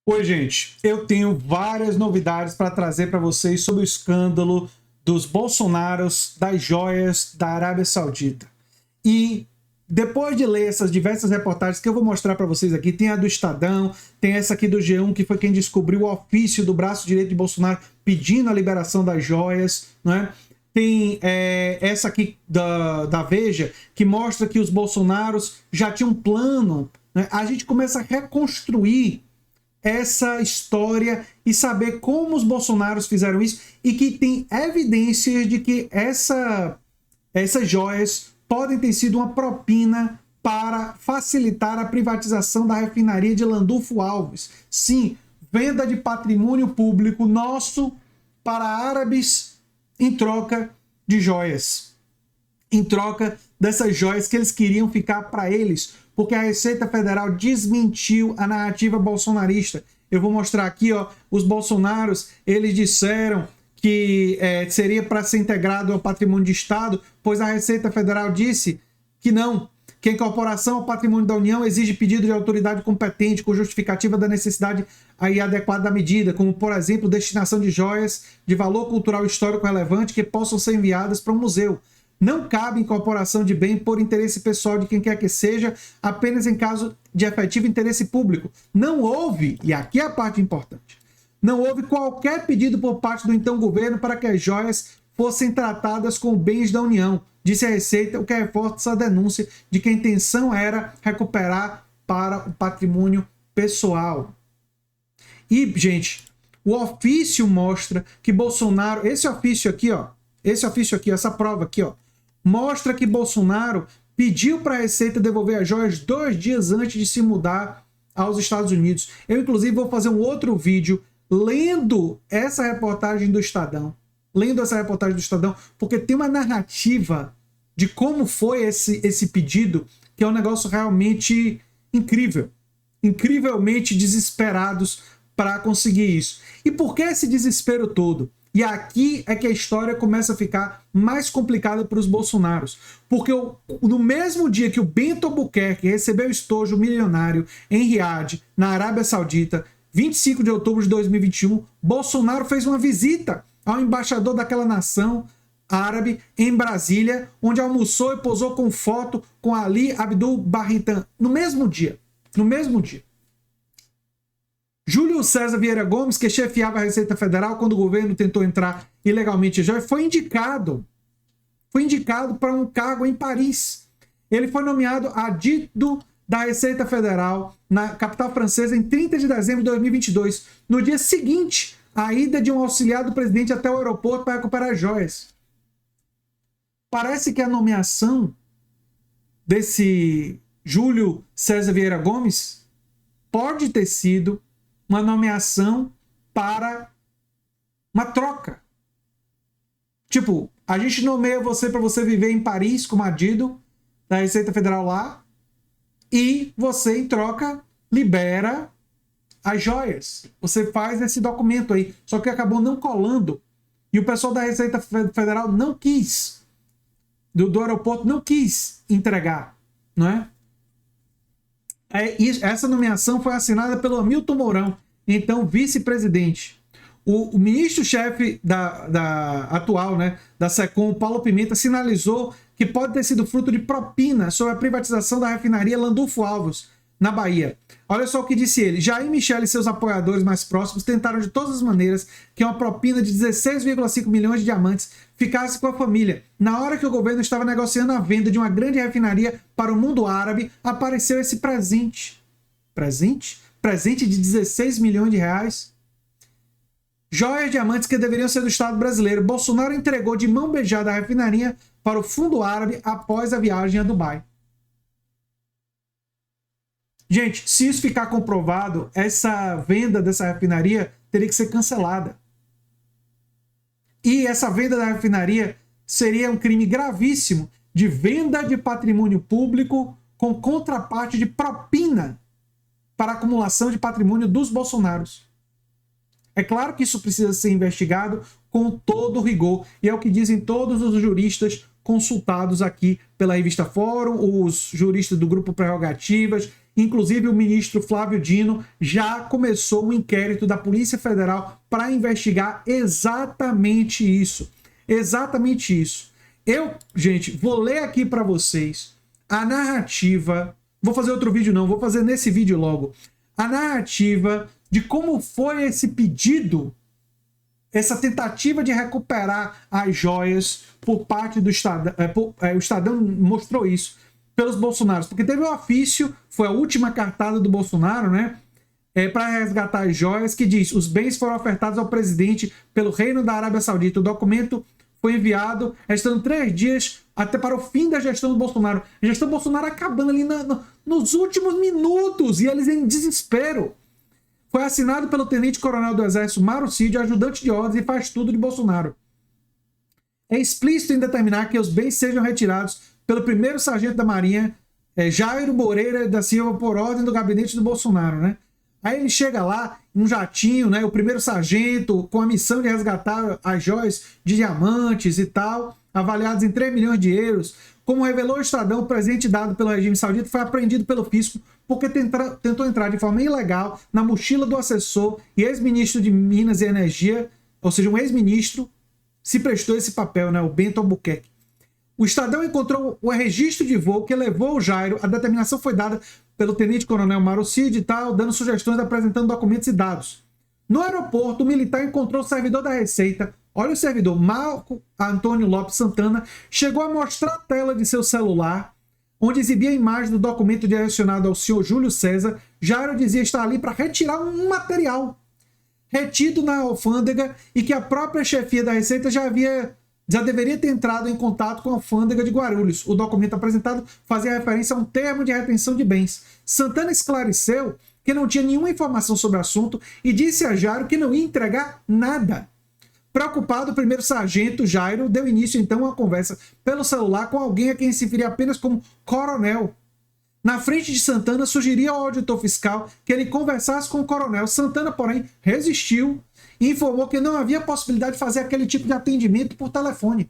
Oi, gente. Eu tenho várias novidades para trazer para vocês sobre o escândalo dos Bolsonaros, das joias da Arábia Saudita. E depois de ler essas diversas reportagens que eu vou mostrar para vocês aqui, tem a do Estadão, tem essa aqui do G1, que foi quem descobriu o ofício do braço direito de Bolsonaro pedindo a liberação das joias, né? Tem essa aqui da Veja, que mostra que os Bolsonaros já tinham um plano, né? A gente começa a reconstruir essa história e saber como os Bolsonaros fizeram isso e que tem evidências de que essas joias podem ter sido uma propina para facilitar a privatização da refinaria de Landulfo Alves. Sim, venda de patrimônio público nosso para árabes em troca de joias. Em troca dessas joias que eles queriam ficar para eles, porque a Receita Federal desmentiu a narrativa bolsonarista. Eu vou mostrar aqui, ó, os bolsonaros, eles disseram que seria para ser integrado ao patrimônio de Estado, pois a Receita Federal disse que não, que a incorporação ao patrimônio da União exige pedido de autoridade competente com justificativa da necessidade aí adequada da medida, como, por exemplo, destinação de joias de valor cultural e histórico relevante que possam ser enviadas para um museu. Não cabe incorporação de bem por interesse pessoal de quem quer que seja, apenas em caso de efetivo interesse público. Não houve, e aqui é a parte importante, não houve qualquer pedido por parte do então governo para que as joias fossem tratadas como bens da União, disse a Receita, o que reforça a denúncia de que a intenção era recuperar para o patrimônio pessoal. E, gente, o ofício mostra que Bolsonaro, esse ofício aqui, essa prova aqui, ó, mostra que Bolsonaro pediu para a Receita devolver as joias 2 dias antes de se mudar aos Estados Unidos. Eu, inclusive, vou fazer um outro vídeo lendo essa reportagem do Estadão. Porque tem uma narrativa de como foi esse pedido, que é um negócio realmente incrível. Incrivelmente desesperados para conseguir isso. E por que esse desespero todo? E aqui é que a história começa a ficar mais complicada para os bolsonaros. Porque no mesmo dia que o Bento Albuquerque recebeu o estojo milionário em Riad, na Arábia Saudita, 25 de outubro de 2021, Bolsonaro fez uma visita ao embaixador daquela nação árabe em Brasília, onde almoçou e posou com foto com Ali Abdul Barritan. No mesmo dia. Júlio César Vieira Gomes, que chefiava a Receita Federal quando o governo tentou entrar ilegalmente em joia, foi indicado para um cargo em Paris. Ele foi nomeado adido da Receita Federal na capital francesa em 30 de dezembro de 2022. No dia seguinte, a ida de um auxiliar do presidente até o aeroporto para recuperar as joias. Parece que a nomeação desse Júlio César Vieira Gomes pode ter sido uma nomeação para uma troca. Tipo, a gente nomeia você para você viver em Paris como adido da Receita Federal lá e você, em troca, libera as joias. Você faz esse documento aí. Só que acabou não colando e o pessoal da Receita Federal não quis, do aeroporto não quis entregar, não é? Essa nomeação foi assinada pelo Hamilton Mourão, então vice-presidente. O ministro-chefe da atual, né, da SECOM, Paulo Pimenta, sinalizou que pode ter sido fruto de propina sobre a privatização da refinaria Landulfo Alves, na Bahia. Olha só o que disse ele. Jair Michel e seus apoiadores mais próximos tentaram de todas as maneiras que uma propina de 16,5 milhões de diamantes ficasse com a família. Na hora que o governo estava negociando a venda de uma grande refinaria para o mundo árabe, apareceu esse presente. Presente? Presente de 16 milhões de reais? Joias, diamantes que deveriam ser do Estado brasileiro. Bolsonaro entregou de mão beijada a refinaria para o fundo árabe após a viagem a Dubai. Gente, se isso ficar comprovado, essa venda dessa refinaria teria que ser cancelada. E essa venda da refinaria seria um crime gravíssimo de venda de patrimônio público com contraparte de propina para acumulação de patrimônio dos Bolsonaros. É claro que isso precisa ser investigado com todo rigor, e é o que dizem todos os juristas consultados aqui pela revista Fórum, os juristas do Grupo Prerrogativas Inclusive, o ministro Flávio Dino já começou um inquérito da Polícia Federal para investigar exatamente isso. Exatamente isso. Gente, vou ler aqui para vocês a narrativa. Vou fazer outro vídeo não, vou fazer nesse vídeo logo. A narrativa de como foi esse pedido, essa tentativa de recuperar as joias por parte do Estadão. O Estadão mostrou isso pelos bolsonaros, porque teve um ofício, foi a última cartada do Bolsonaro, né? Para resgatar as joias, que diz: os bens foram ofertados ao presidente pelo Reino da Arábia Saudita. O documento foi enviado, restando 3 dias até para o fim da gestão do Bolsonaro. A gestão do Bolsonaro acabando ali nos últimos minutos, e eles em desespero. Foi assinado pelo tenente-coronel do Exército Mauro Cid, ajudante de ordens e faz tudo de Bolsonaro. É explícito em determinar que os bens sejam retirados pelo primeiro sargento da Marinha, Jairo Moreira da Silva, por ordem do gabinete do Bolsonaro, né? Aí ele chega lá, um jatinho, né? O primeiro sargento, com a missão de resgatar as joias de diamantes e tal, avaliados em 3 milhões de euros. Como revelou o Estadão, o presente dado pelo regime saudita foi apreendido pelo fisco porque tentou entrar de forma ilegal na mochila do assessor e ex-ministro de Minas e Energia, ou seja, um ex-ministro, se prestou esse papel, né? O Bento Albuquerque. O Estadão encontrou o registro de voo que levou o Jairo. A determinação foi dada pelo tenente-coronel Mauro Cid e tal, dando sugestões, apresentando documentos e dados. No aeroporto, o militar encontrou o servidor da Receita. Olha o servidor, Marco Antônio Lopes Santana, chegou a mostrar a tela de seu celular, onde exibia a imagem do documento direcionado ao senhor Júlio César. Jairo dizia estar ali para retirar um material retido na alfândega e que a própria chefia da Receita já deveria ter entrado em contato com a alfândega de Guarulhos. O documento apresentado fazia referência a um termo de retenção de bens. Santana esclareceu que não tinha nenhuma informação sobre o assunto e disse a Jairo que não ia entregar nada. Preocupado, o primeiro sargento Jairo deu início então a uma conversa pelo celular com alguém a quem se referia apenas como coronel. Na frente de Santana, sugeria ao auditor fiscal que ele conversasse com o coronel. Santana, porém, resistiu e informou que não havia possibilidade de fazer aquele tipo de atendimento por telefone.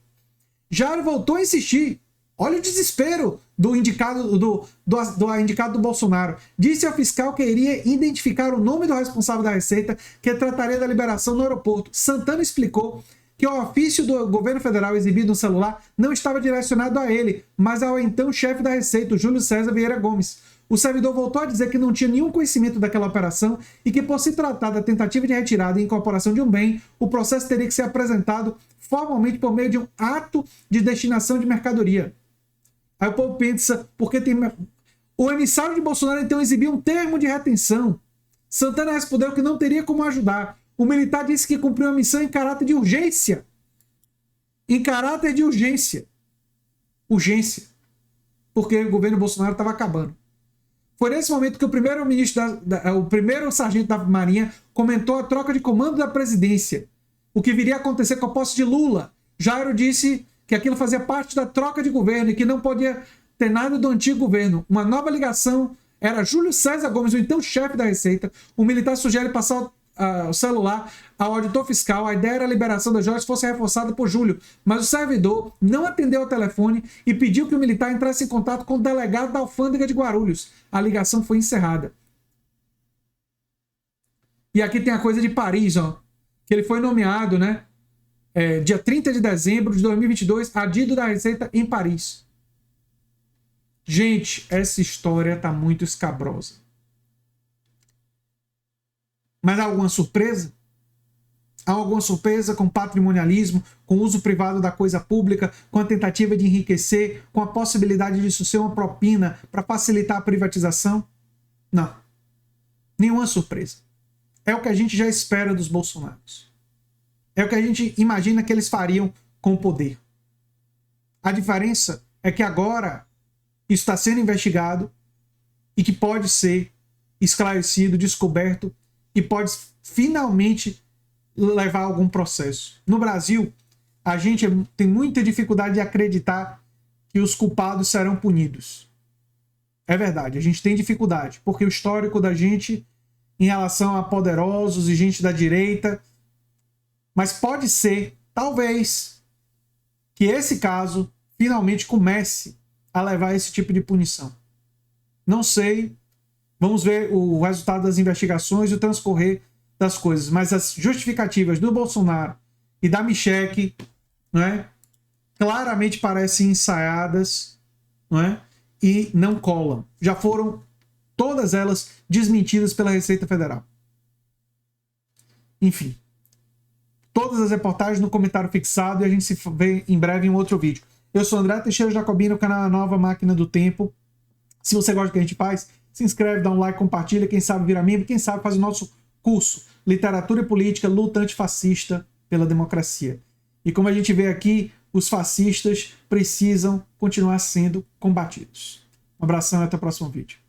Jairo voltou a insistir. Olha o desespero do indicado do Bolsonaro. Disse ao fiscal que iria identificar o nome do responsável da Receita, que trataria da liberação no aeroporto. Santana explicou que o ofício do governo federal exibido no celular não estava direcionado a ele, mas ao então chefe da Receita, Júlio César Vieira Gomes. O servidor voltou a dizer que não tinha nenhum conhecimento daquela operação e que, por se tratar da tentativa de retirada e incorporação de um bem, o processo teria que ser apresentado formalmente por meio de um ato de destinação de mercadoria. Aí o povo pensa, porque tem... O emissário de Bolsonaro então exibiu um termo de retenção. Santana respondeu que não teria como ajudar. O militar disse que cumpriu a missão em caráter de urgência. Em caráter de urgência. Urgência. Porque o governo Bolsonaro estava acabando. Foi nesse momento que o primeiro sargento da Marinha comentou a troca de comando da presidência. O que viria a acontecer com a posse de Lula. Jairo disse que aquilo fazia parte da troca de governo e que não podia ter nada do antigo governo. Uma nova ligação era Júlio César Gomes, o então chefe da Receita. O militar sugere passar o celular ao auditor fiscal. A ideia era a liberação das joias fosse reforçada por Júlio, mas o servidor não atendeu ao telefone e pediu que o militar entrasse em contato com o delegado da alfândega de Guarulhos. A ligação foi encerrada. E aqui tem a coisa de Paris, ó, que ele foi nomeado, né, dia 30 de dezembro de 2022, adido da Receita em Paris. Gente, essa história tá muito escabrosa. Mas há alguma surpresa? Há alguma surpresa com patrimonialismo, com uso privado da coisa pública, com a tentativa de enriquecer, com a possibilidade disso ser uma propina para facilitar a privatização? Não. Nenhuma surpresa. É o que a gente já espera dos bolsonaros. É o que a gente imagina que eles fariam com o poder. A diferença é que agora isso está sendo investigado e que pode ser esclarecido, descoberto e pode finalmente levar a algum processo. No Brasil, a gente tem muita dificuldade de acreditar que os culpados serão punidos. É verdade, a gente tem dificuldade, porque o histórico da gente em relação a poderosos e gente da direita, mas pode ser, talvez, que esse caso finalmente comece a levar esse tipo de punição. Não sei, Vamos ver o resultado das investigações e o transcorrer das coisas. Mas as justificativas do Bolsonaro e da Michelle, não é, claramente parecem ensaiadas, não é, e não colam. Já foram todas elas desmentidas pela Receita Federal. Enfim. Todas as reportagens no comentário fixado e a gente se vê em breve em um outro vídeo. Eu sou André Teixeira Jacobino, o canal Nova Máquina do Tempo. Se você gosta do que a gente faz, se inscreve, dá um like, compartilha, quem sabe vira membro, quem sabe faz o nosso curso Literatura e Política, Luta Antifascista pela Democracia. E como a gente vê aqui, os fascistas precisam continuar sendo combatidos. Um abração e até o próximo vídeo.